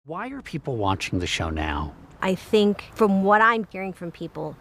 Why are people watching the show now? I think from what I'm hearing from people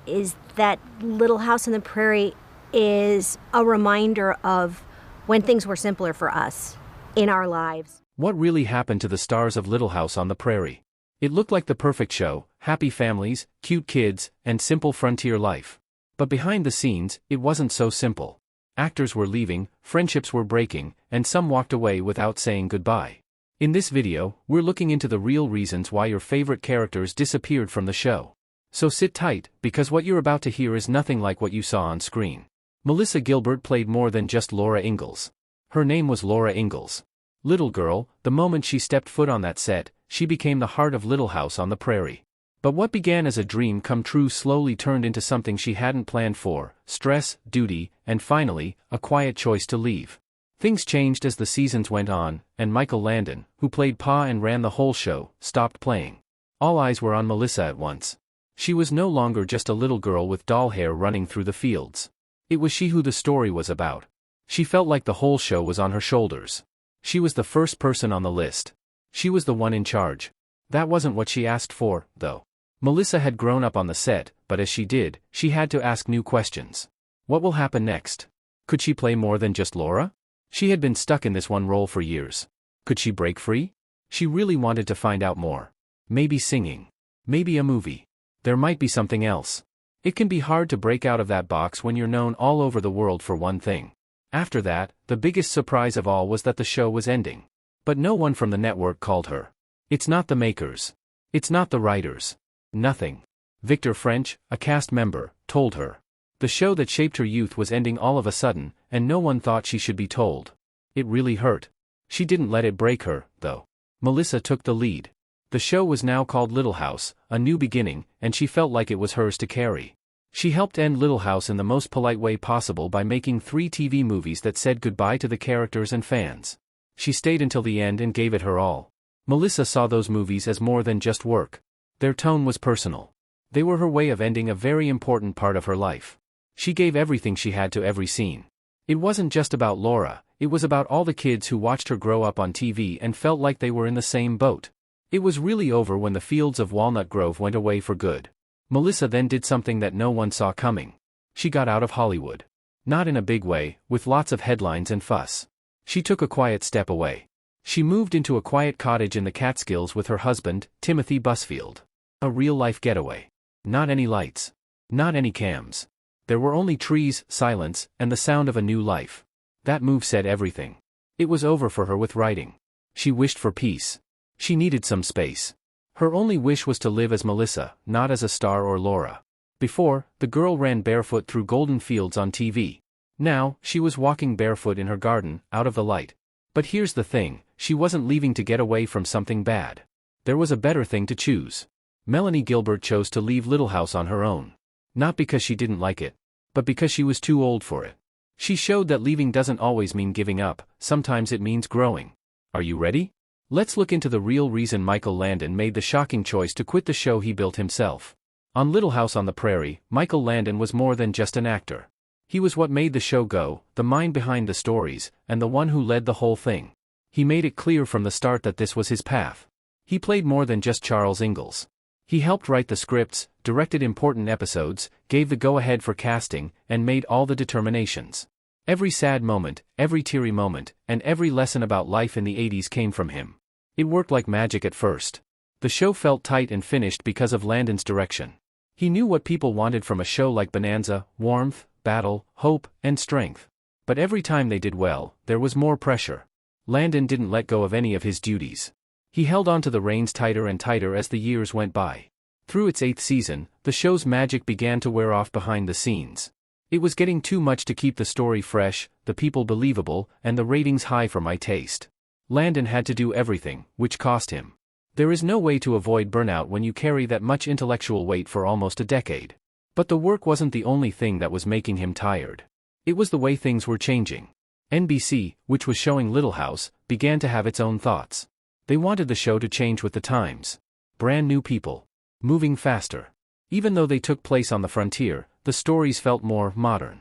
is that Little House on the Prairie is a reminder of when things were simpler for us in our lives. What really happened to the stars of Little House on the Prairie? It looked like the perfect show, happy families, cute kids, and simple frontier life. But behind the scenes, it wasn't so simple. Actors were leaving, friendships were breaking, and some walked away without saying goodbye. In this video, we're looking into the real reasons why your favorite characters disappeared from the show. So sit tight, because what you're about to hear is nothing like what you saw on screen. Melissa Gilbert played more than just Laura Ingalls. Her name was Laura Ingalls. Little girl, the moment she stepped foot on that set, she became the heart of Little House on the Prairie. But what began as a dream come true slowly turned into something she hadn't planned for: stress, duty, and finally, a quiet choice to leave. Things changed as the seasons went on, and Michael Landon, who played Pa and ran the whole show, stopped playing. All eyes were on Melissa at once. She was no longer just a little girl with doll hair running through the fields. It was she who the story was about. She felt like the whole show was on her shoulders. She was the first person on the list. She was the one in charge. That wasn't what she asked for, though. Melissa had grown up on the set, but as she did, she had to ask new questions. What will happen next? Could she play more than just Laura? She had been stuck in this one role for years. Could she break free? She really wanted to find out more. Maybe singing. Maybe a movie. There might be something else. It can be hard to break out of that box when you're known all over the world for one thing. After that, the biggest surprise of all was that the show was ending. But no one from the network called her. It's not the makers. It's not the writers. Nothing. Victor French, a cast member, told her. The show that shaped her youth was ending all of a sudden, and no one thought she should be told. It really hurt. She didn't let it break her, though. Melissa took the lead. The show was now called Little House, a new beginning, and she felt like it was hers to carry. She helped end Little House in the most polite way possible by making 3 TV movies that said goodbye to the characters and fans. She stayed until the end and gave it her all. Melissa saw those movies as more than just work. Their tone was personal. They were her way of ending a very important part of her life. She gave everything she had to every scene. It wasn't just about Laura, it was about all the kids who watched her grow up on TV and felt like they were in the same boat. It was really over when the fields of Walnut Grove went away for good. Melissa then did something that no one saw coming. She got out of Hollywood. Not in a big way, with lots of headlines and fuss. She took a quiet step away. She moved into a quiet cottage in the Catskills with her husband, Timothy Busfield. A real-life getaway. Not any lights. Not any cams. There were only trees, silence, and the sound of a new life. That move said everything. It was over for her with writing. She wished for peace. She needed some space. Her only wish was to live as Melissa, not as a star or Laura. Before, the girl ran barefoot through golden fields on TV. Now, she was walking barefoot in her garden, out of the light. But here's the thing, she wasn't leaving to get away from something bad. There was a better thing to choose. Melanie Gilbert chose to leave Little House on her own. Not because she didn't like it, but because she was too old for it. She showed that leaving doesn't always mean giving up, sometimes it means growing. Are you ready? Let's look into the real reason Michael Landon made the shocking choice to quit the show he built himself. On Little House on the Prairie, Michael Landon was more than just an actor. He was what made the show go, the mind behind the stories, and the one who led the whole thing. He made it clear from the start that this was his path. He played more than just Charles Ingalls. He helped write the scripts, directed important episodes, gave the go-ahead for casting, and made all the determinations. Every sad moment, every teary moment, and every lesson about life in the 80s came from him. It worked like magic at first. The show felt tight and finished because of Landon's direction. He knew what people wanted from a show like Bonanza: warmth, battle, hope, and strength. But every time they did well, there was more pressure. Landon didn't let go of any of his duties. He held on to the reins tighter and tighter as the years went by. Through its 8th season, the show's magic began to wear off behind the scenes. It was getting too much to keep the story fresh, the people believable, and the ratings high for my taste. Landon had to do everything, which cost him. There is no way to avoid burnout when you carry that much intellectual weight for almost a decade. But the work wasn't the only thing that was making him tired. It was the way things were changing. NBC, which was showing Little House, began to have its own thoughts. They wanted the show to change with the times. Brand new people. Moving faster. Even though they took place on the frontier, the stories felt more modern.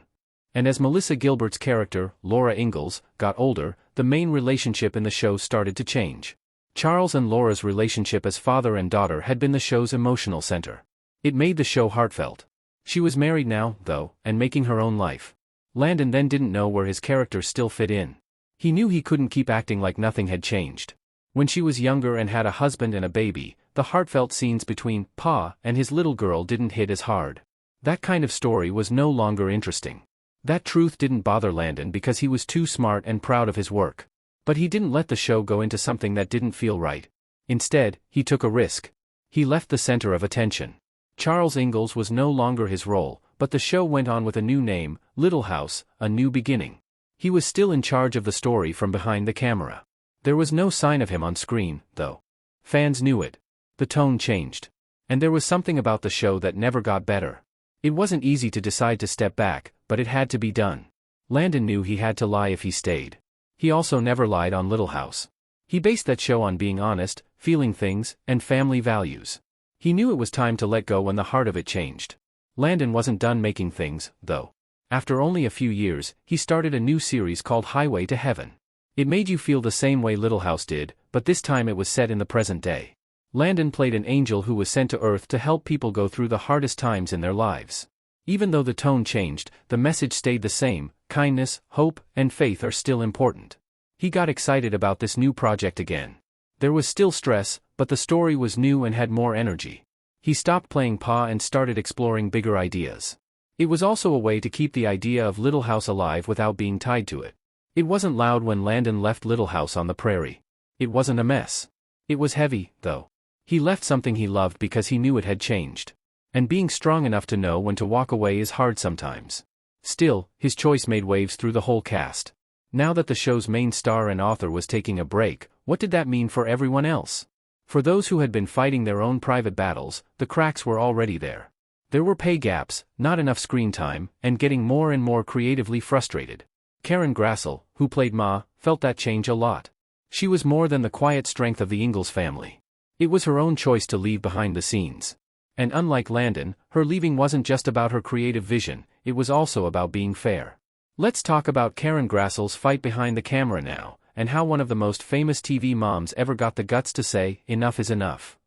And as Melissa Gilbert's character, Laura Ingalls, got older, the main relationship in the show started to change. Charles and Laura's relationship as father and daughter had been the show's emotional center. It made the show heartfelt. She was married now, though, and making her own life. Landon then didn't know where his character still fit in. He knew he couldn't keep acting like nothing had changed. When she was younger and had a husband and a baby, the heartfelt scenes between Pa and his little girl didn't hit as hard. That kind of story was no longer interesting. That truth didn't bother Landon because he was too smart and proud of his work. But he didn't let the show go into something that didn't feel right. Instead, he took a risk. He left the center of attention. Charles Ingalls was no longer his role, but the show went on with a new name, Little House, A New Beginning. He was still in charge of the story from behind the camera. There was no sign of him on screen, though. Fans knew it. The tone changed. And there was something about the show that never got better. It wasn't easy to decide to step back, but it had to be done. Landon knew he had to lie if he stayed. He also never lied on Little House. He based that show on being honest, feeling things, and family values. He knew it was time to let go when the heart of it changed. Landon wasn't done making things, though. After only a few years, he started a new series called Highway to Heaven. It made you feel the same way Little House did, but this time it was set in the present day. Landon played an angel who was sent to Earth to help people go through the hardest times in their lives. Even though the tone changed, the message stayed the same: kindness, hope, and faith are still important. He got excited about this new project again. There was still stress, but the story was new and had more energy. He stopped playing Pa and started exploring bigger ideas. It was also a way to keep the idea of Little House alive without being tied to it. It wasn't loud when Landon left Little House on the Prairie. It wasn't a mess. It was heavy, though. He left something he loved because he knew it had changed. And being strong enough to know when to walk away is hard sometimes. Still, his choice made waves through the whole cast. Now that the show's main star and author was taking a break, what did that mean for everyone else? For those who had been fighting their own private battles, the cracks were already there. There were pay gaps, not enough screen time, and getting more and more creatively frustrated. Karen Grassel, who played Ma, felt that change a lot. She was more than the quiet strength of the Ingalls family. It was her own choice to leave behind the scenes. And unlike Landon, her leaving wasn't just about her creative vision, it was also about being fair. Let's talk about Karen Grassel's fight behind the camera now, and how one of the most famous TV moms ever got the guts to say, "Enough is enough."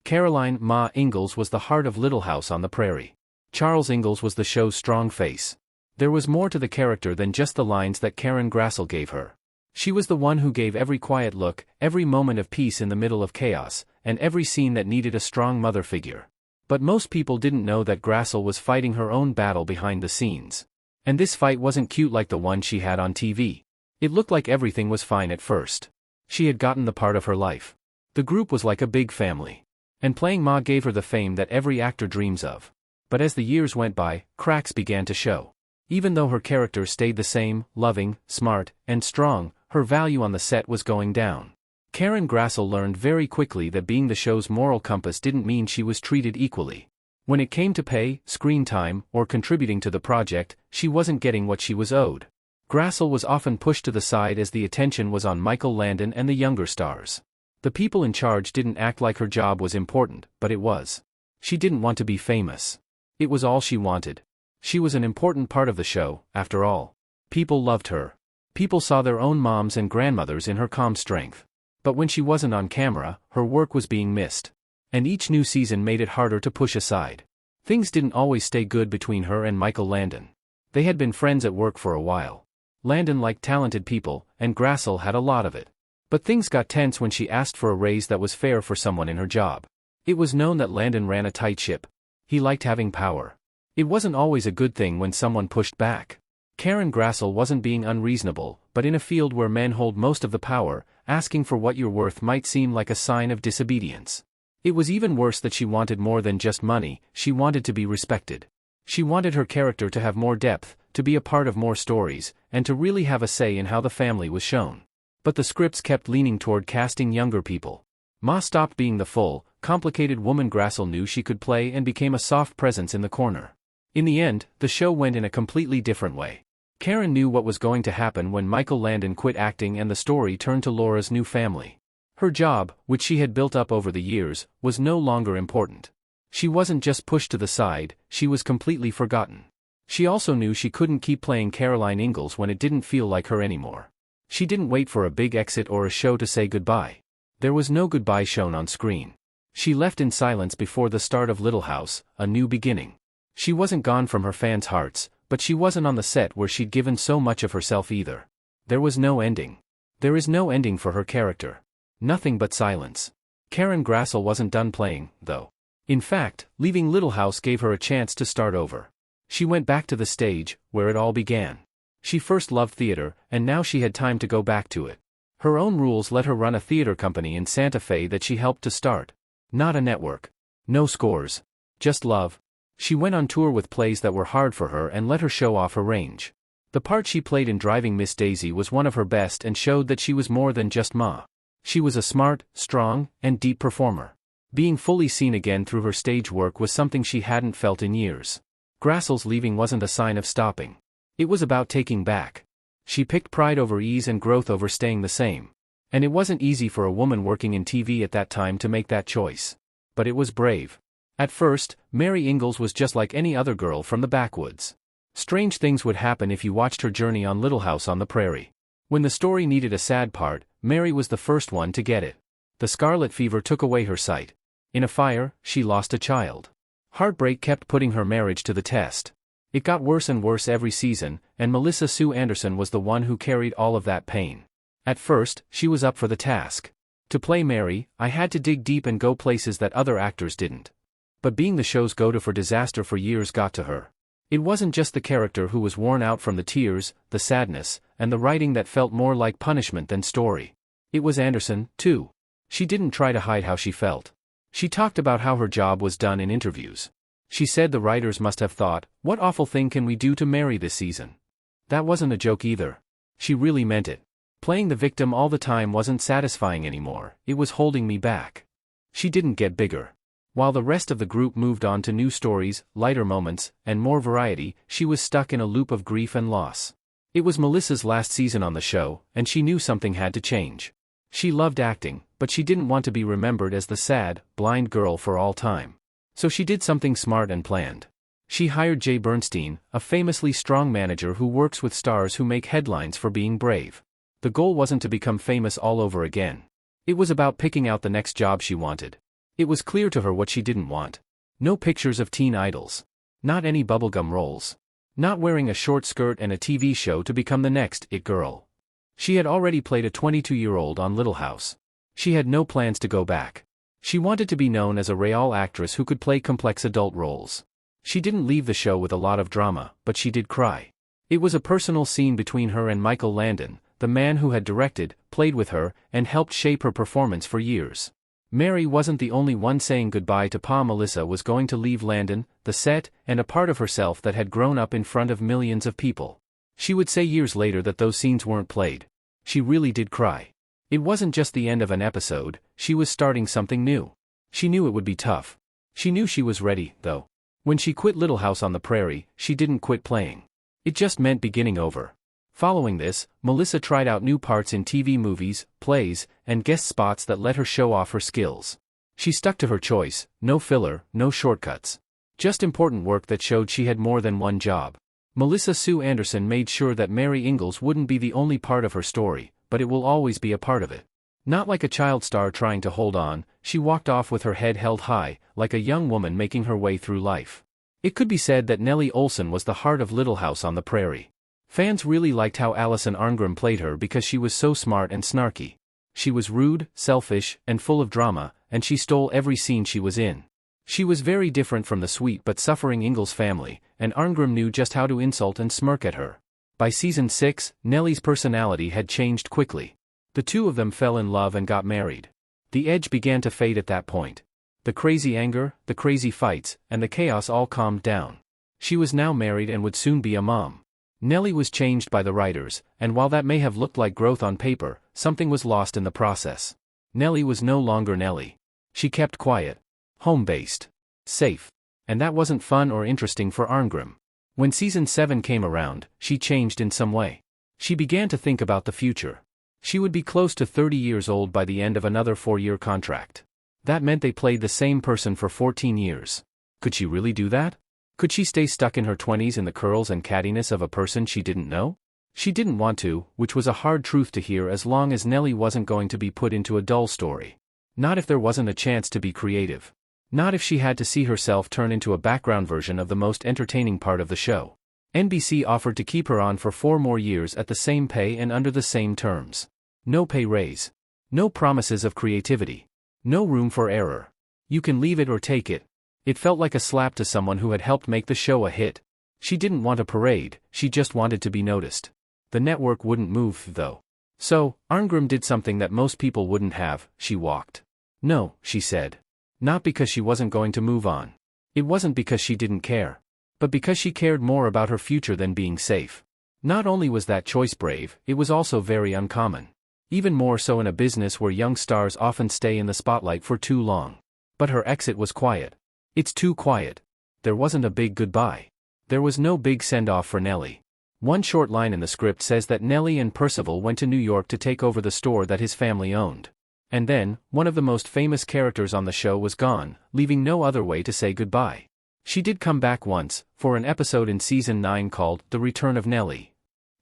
Caroline "Ma" Ingalls was the heart of Little House on the Prairie. Charles Ingalls was the show's strong face. There was more to the character than just the lines that Karen Grassel gave her. She was the one who gave every quiet look, every moment of peace in the middle of chaos, and every scene that needed a strong mother figure. But most people didn't know that Grassel was fighting her own battle behind the scenes. And this fight wasn't cute like the one she had on TV. It looked like everything was fine at first. She had gotten the part of her life. The group was like a big family. And playing Ma gave her the fame that every actor dreams of. But as the years went by, cracks began to show. Even though her character stayed the same, loving, smart, and strong, her value on the set was going down. Karen Grassel learned very quickly that being the show's moral compass didn't mean she was treated equally. When it came to pay, screen time, or contributing to the project, she wasn't getting what she was owed. Grassel was often pushed to the side as the attention was on Michael Landon and the younger stars. The people in charge didn't act like her job was important, but it was. She didn't want to be famous. It was all she wanted. She was an important part of the show, after all. People loved her. People saw their own moms and grandmothers in her calm strength. But when she wasn't on camera, her work was being missed. And each new season made it harder to push aside. Things didn't always stay good between her and Michael Landon. They had been friends at work for a while. Landon liked talented people, and Grassel had a lot of it. But things got tense when she asked for a raise that was fair for someone in her job. It was known that Landon ran a tight ship. He liked having power. It wasn't always a good thing when someone pushed back. Karen Grassel wasn't being unreasonable, but in a field where men hold most of the power, asking for what you're worth might seem like a sign of disobedience. It was even worse that she wanted more than just money, she wanted to be respected. She wanted her character to have more depth, to be a part of more stories, and to really have a say in how the family was shown. But the scripts kept leaning toward casting younger people. Ma stopped being the full, complicated woman Grassel knew she could play and became a soft presence in the corner. In the end, the show went in a completely different way. Karen knew what was going to happen when Michael Landon quit acting and the story turned to Laura's new family. Her job, which she had built up over the years, was no longer important. She wasn't just pushed to the side, she was completely forgotten. She also knew she couldn't keep playing Caroline Ingalls when it didn't feel like her anymore. She didn't wait for a big exit or a show to say goodbye. There was no goodbye shown on screen. She left in silence before the start of Little House, a new beginning. She wasn't gone from her fans' hearts, but she wasn't on the set where she'd given so much of herself either. There was no ending. There is no ending for her character. Nothing but silence. Karen Grassel wasn't done playing, though. In fact, leaving Little House gave her a chance to start over. She went back to the stage, where it all began. She first loved theater, and now she had time to go back to it. Her own rules let her run a theater company in Santa Fe that she helped to start. Not a network. No scores. Just love. She went on tour with plays that were hard for her and let her show off her range. The part she played in Driving Miss Daisy was one of her best and showed that she was more than just Ma. She was a smart, strong, and deep performer. Being fully seen again through her stage work was something she hadn't felt in years. Grassel's leaving wasn't a sign of stopping. It was about taking back. She picked pride over ease and growth over staying the same. And it wasn't easy for a woman working in TV at that time to make that choice. But it was brave. At first, Mary Ingalls was just like any other girl from the backwoods. Strange things would happen if you watched her journey on Little House on the Prairie. When the story needed a sad part, Mary was the first one to get it. The scarlet fever took away her sight. In a fire, she lost a child. Heartbreak kept putting her marriage to the test. It got worse and worse every season, and Melissa Sue Anderson was the one who carried all of that pain. At first, she was up for the task. To play Mary, I had to dig deep and go places that other actors didn't. But being the show's go-to for disaster for years got to her. It wasn't just the character who was worn out from the tears, the sadness, and the writing that felt more like punishment than story. It was Anderson, too. She didn't try to hide how she felt. She talked about how her job was done in interviews. She said the writers must have thought, what awful thing can we do to Mary this season? That wasn't a joke either. She really meant it. Playing the victim all the time wasn't satisfying anymore, it was holding me back. She didn't get bigger. While the rest of the group moved on to new stories, lighter moments, and more variety, she was stuck in a loop of grief and loss. It was Melissa's last season on the show, and she knew something had to change. She loved acting, but she didn't want to be remembered as the sad, blind girl for all time. So she did something smart and planned. She hired Jay Bernstein, a famously strong manager who works with stars who make headlines for being brave. The goal wasn't to become famous all over again. It was about picking out the next job she wanted. It was clear to her what she didn't want. No pictures of teen idols. Not any bubblegum roles. Not wearing a short skirt and a TV show to become the next it girl. She had already played a 22-year-old on Little House. She had no plans to go back. She wanted to be known as a real actress who could play complex adult roles. She didn't leave the show with a lot of drama, but she did cry. It was a personal scene between her and Michael Landon, the man who had directed, played with her, and helped shape her performance for years. Mary wasn't the only one saying goodbye to Pa. Melissa was going to leave Landon, the set, and a part of herself that had grown up in front of millions of people. She would say years later that those scenes weren't played. She really did cry. It wasn't just the end of an episode, she was starting something new. She knew it would be tough. She knew she was ready, though. When she quit Little House on the Prairie, she didn't quit playing. It just meant beginning over. Following this, Melissa tried out new parts in TV movies, plays, and guest spots that let her show off her skills. She stuck to her choice, no filler, no shortcuts. Just important work that showed she had more than one job. Melissa Sue Anderson made sure that Mary Ingalls wouldn't be the only part of her story, but it will always be a part of it. Not like a child star trying to hold on, she walked off with her head held high, like a young woman making her way through life. It could be said that Nellie Oleson was the heart of Little House on the Prairie. Fans really liked how Allison Arngrim played her because she was so smart and snarky. She was rude, selfish, and full of drama, and she stole every scene she was in. She was very different from the sweet but suffering Ingalls family, and Arngrim knew just how to insult and smirk at her. By season 6, Nellie's personality had changed quickly. The two of them fell in love and got married. The edge began to fade at that point. The crazy anger, the crazy fights, and the chaos all calmed down. She was now married and would soon be a mom. Nellie was changed by the writers, and while that may have looked like growth on paper, something was lost in the process. Nellie was no longer Nellie. She kept quiet. Home-based. Safe. And that wasn't fun or interesting for Arngrim. When season 7 came around, she changed in some way. She began to think about the future. She would be close to 30 years old by the end of another 4-year contract. That meant they played the same person for 14 years. Could she really do that? Could she stay stuck in her 20s in the curls and cattiness of a person she didn't know? She didn't want to, which was a hard truth to hear as long as Nellie wasn't going to be put into a dull story. Not if there wasn't a chance to be creative. Not if she had to see herself turn into a background version of the most entertaining part of the show. NBC offered to keep her on for 4 more years at the same pay and under the same terms. No pay raise. No promises of creativity. No room for error. You can leave it or take it. It felt like a slap to someone who had helped make the show a hit. She didn't want a parade, she just wanted to be noticed. The network wouldn't move, though. So, Arngrim did something that most people wouldn't have, she walked. No, she said. Not because she wasn't going to move on. It wasn't because she didn't care. But because she cared more about her future than being safe. Not only was that choice brave, it was also very uncommon. Even more so in a business where young stars often stay in the spotlight for too long. But her exit was quiet. It's too quiet. There wasn't a big goodbye. There was no big send-off for Nellie. One short line in the script says that Nellie and Percival went to New York to take over the store that his family owned. And then, one of the most famous characters on the show was gone, leaving no other way to say goodbye. She did come back once, for an episode in season 9 called The Return of Nellie.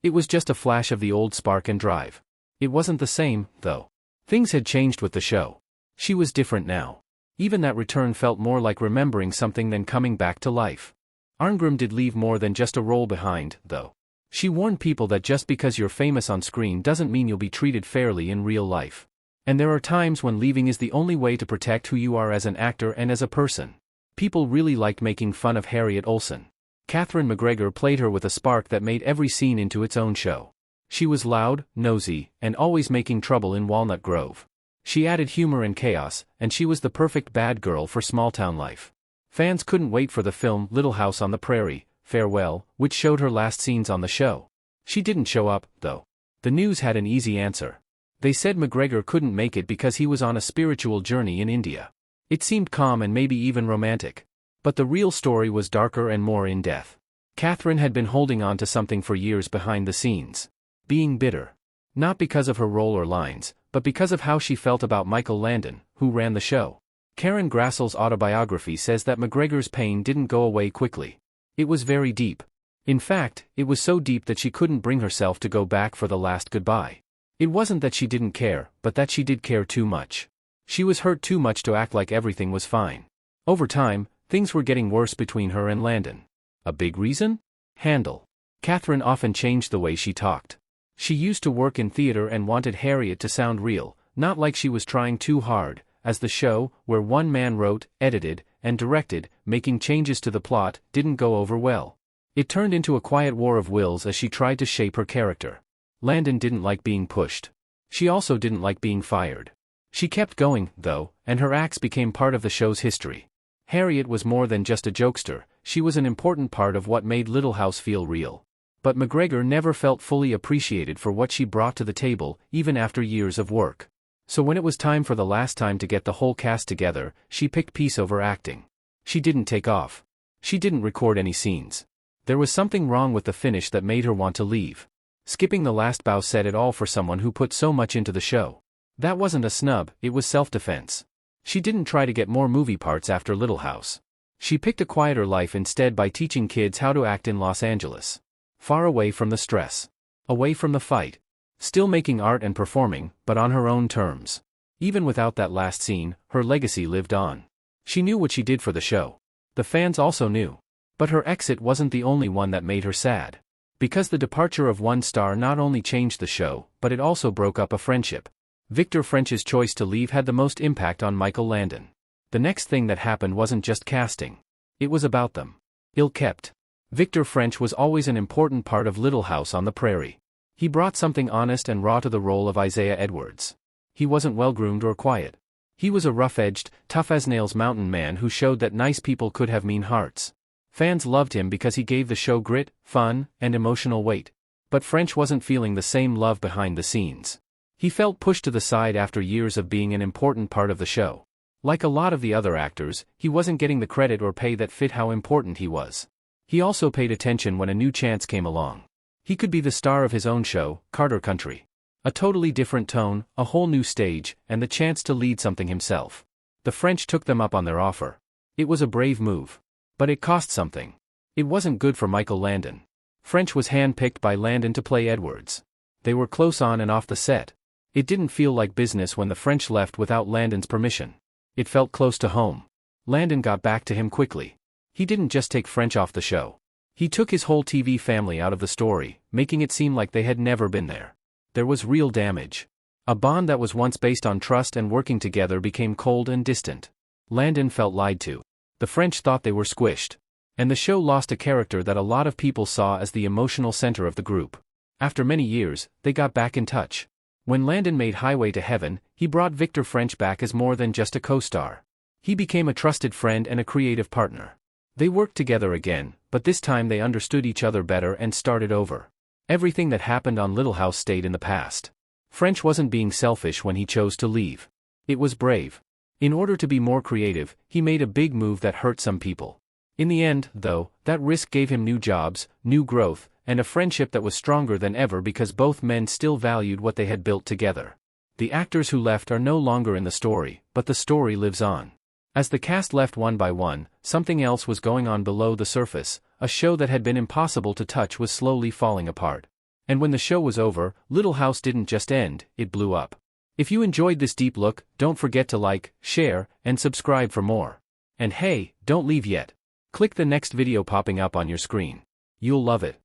It was just a flash of the old spark and drive. It wasn't the same, though. Things had changed with the show. She was different now. Even that return felt more like remembering something than coming back to life. Arngrim did leave more than just a role behind, though. She warned people that just because you're famous on screen doesn't mean you'll be treated fairly in real life. And there are times when leaving is the only way to protect who you are as an actor and as a person. People really liked making fun of Harriet Olsen. Catherine McGregor played her with a spark that made every scene into its own show. She was loud, nosy, and always making trouble in Walnut Grove. She added humor and chaos, and she was the perfect bad girl for small-town life. Fans couldn't wait for the film Little House on the Prairie, Farewell, which showed her last scenes on the show. She didn't show up, though. The news had an easy answer. They said McGregor couldn't make it because he was on a spiritual journey in India. It seemed calm and maybe even romantic. But the real story was darker and more in-depth. Catherine had been holding on to something for years behind the scenes. Being bitter. Not because of her role or lines, but because of how she felt about Michael Landon, who ran the show. Karen Grassel's autobiography says that McGregor's pain didn't go away quickly. It was very deep. In fact, it was so deep that she couldn't bring herself to go back for the last goodbye. It wasn't that she didn't care, but that she did care too much. She was hurt too much to act like everything was fine. Over time, things were getting worse between her and Landon. A big reason? Handel. Catherine often changed the way she talked. She used to work in theater and wanted Harriet to sound real, not like she was trying too hard, as the show, where one man wrote, edited, and directed, making changes to the plot, didn't go over well. It turned into a quiet war of wills as she tried to shape her character. Landon didn't like being pushed. She also didn't like being fired. She kept going, though, and her acts became part of the show's history. Harriet was more than just a jokester, she was an important part of what made Little House feel real. But McGregor never felt fully appreciated for what she brought to the table, even after years of work. So when it was time for the last time to get the whole cast together, she picked peace over acting. She didn't take off. She didn't record any scenes. There was something wrong with the finish that made her want to leave. Skipping the last bow said it all for someone who put so much into the show. That wasn't a snub, it was self-defense. She didn't try to get more movie parts after Little House. She picked a quieter life instead by teaching kids how to act in Los Angeles. Far away from the stress. Away from the fight. Still making art and performing, but on her own terms. Even without that last scene, her legacy lived on. She knew what she did for the show. The fans also knew. But her exit wasn't the only one that made her sad. Because the departure of one star not only changed the show, but it also broke up a friendship. Victor French's choice to leave had the most impact on Michael Landon. The next thing that happened wasn't just casting. It was about them. Ill-kept. Victor French was always an important part of Little House on the Prairie. He brought something honest and raw to the role of Isaiah Edwards. He wasn't well-groomed or quiet. He was a rough-edged, tough-as-nails mountain man who showed that nice people could have mean hearts. Fans loved him because he gave the show grit, fun, and emotional weight. But French wasn't feeling the same love behind the scenes. He felt pushed to the side after years of being an important part of the show. Like a lot of the other actors, he wasn't getting the credit or pay that fit how important he was. He also paid attention when a new chance came along. He could be the star of his own show, Carter Country. A totally different tone, a whole new stage, and the chance to lead something himself. The French took them up on their offer. It was a brave move. But it cost something. It wasn't good for Michael Landon. French was hand-picked by Landon to play Edwards. They were close on and off the set. It didn't feel like business when the French left without Landon's permission. It felt close to home. Landon got back to him quickly. He didn't just take French off the show. He took his whole TV family out of the story, making it seem like they had never been there. There was real damage. A bond that was once based on trust and working together became cold and distant. Landon felt lied to. The French thought they were squished. And the show lost a character that a lot of people saw as the emotional center of the group. After many years, they got back in touch. When Landon made Highway to Heaven, he brought Victor French back as more than just a co-star. He became a trusted friend and a creative partner. They worked together again, but this time they understood each other better and started over. Everything that happened on Little House stayed in the past. French wasn't being selfish when he chose to leave. It was brave. In order to be more creative, he made a big move that hurt some people. In the end, though, that risk gave him new jobs, new growth, and a friendship that was stronger than ever because both men still valued what they had built together. The actors who left are no longer in the story, but the story lives on. As the cast left one by one, something else was going on below the surface. A show that had been impossible to touch was slowly falling apart. And when the show was over, Little House didn't just end, it blew up. If you enjoyed this deep look, don't forget to like, share, and subscribe for more. And hey, don't leave yet. Click the next video popping up on your screen. You'll love it.